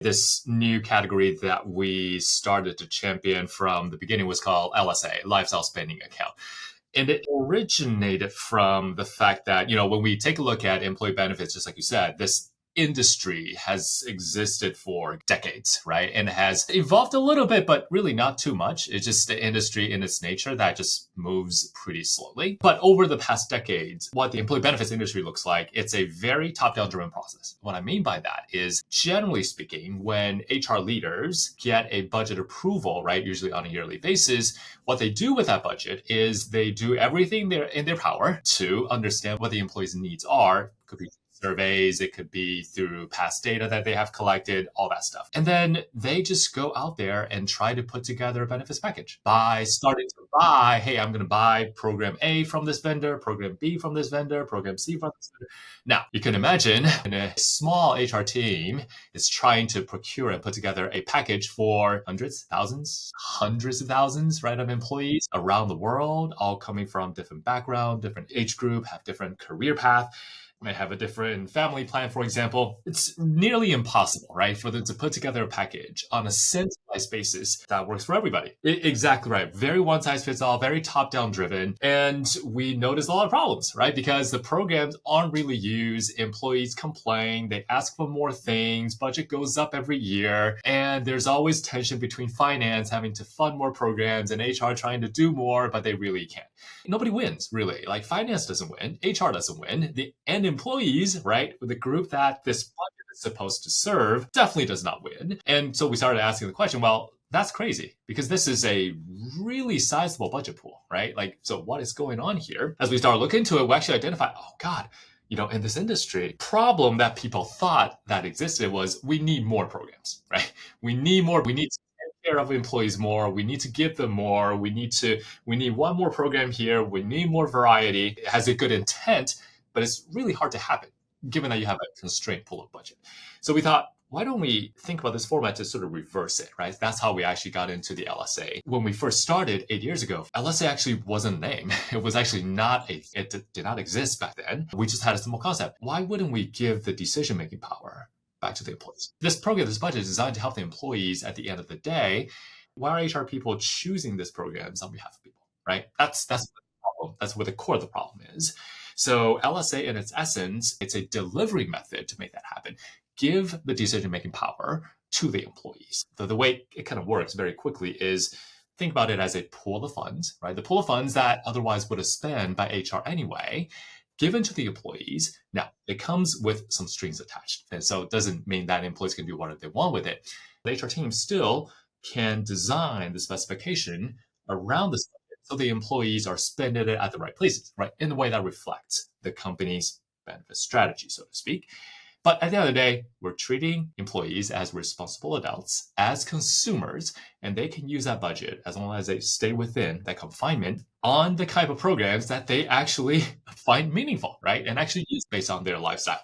This new category that we started to champion from the beginning was called LSA, Lifestyle Spending Account. And it originated from the fact that, when we take a look at employee benefits, just like you said, this industry has existed for decades, right? And has evolved a little bit, but really not too much. It's just the industry in its nature that just moves pretty slowly. But over the past decades, what the employee benefits industry looks like, it's a very top-down driven process. What I mean by that is, generally speaking, when HR leaders get a budget approval, right, usually on a yearly basis, what they do with that budget is they do everything in their power to understand what the employees' needs are. Could be surveys, it could be through past data that they have collected, all that stuff. And then they just go out there and try to put together a benefits package by starting to buy, hey, I'm going to buy program A from this vendor, program B from this vendor, program C from this vendor. Now, you can imagine a small HR team is trying to procure and put together a package for hundreds, thousands, hundreds of thousands, right, of employees around the world, all coming from different background, different age group, have different career path, may have a different family plan, for example. It's nearly impossible, right, for them to put together a package on a centralized basis that works for everybody. Exactly right. Very one size fits all, very top down driven. And we notice a lot of problems, right? Because the programs aren't really used. Employees complain. They ask for more things. Budget goes up every year. And there's always tension between finance having to fund more programs and HR trying to do more, but they really can't. Nobody wins, really. Like, finance doesn't win. HR doesn't win. The end employees, right, the group that this budget is supposed to serve, definitely does not win. And so we started asking the question, well, that's crazy, because this is a really sizable budget pool, right? Like, so what is going on here? As we start looking into it, we actually identified, oh God, in this industry, problem that people thought that existed was we need more programs, right? We need more. We need to take care of employees more. We need to give them more. We need one more program here. We need more variety. It has a good intent, but it's really hard to happen given that you have a constrained pool of budget. So we thought, why don't we think about this format to sort of reverse it, right? That's how we actually got into the LSA. When we first started 8 years ago, LSA actually wasn't a name. It was actually it did not exist back then. We just had a simple concept. Why wouldn't we give the decision-making power back to the employees? This program, this budget is designed to help the employees at the end of the day. Why are HR people choosing this programs on behalf of people, right? That's the problem. That's where the core of the problem is. So LSA, in its essence, it's a delivery method to make that happen. Give the decision-making power to the employees. So the way it kind of works very quickly is, think about it as a pool of funds, right? The pool of funds that otherwise would have spent by HR anyway, given to the employees. Now, it comes with some strings attached. And so it doesn't mean that employees can do whatever they want with it. The HR team still can design the specification around this, so the employees are spending it at the right places, right? In the way that reflects the company's benefit strategy, so to speak. But at the end of the day, we're treating employees as responsible adults, as consumers, and they can use that budget as long as they stay within that confinement on the type of programs that they actually find meaningful, right? And actually use based on their lifestyle.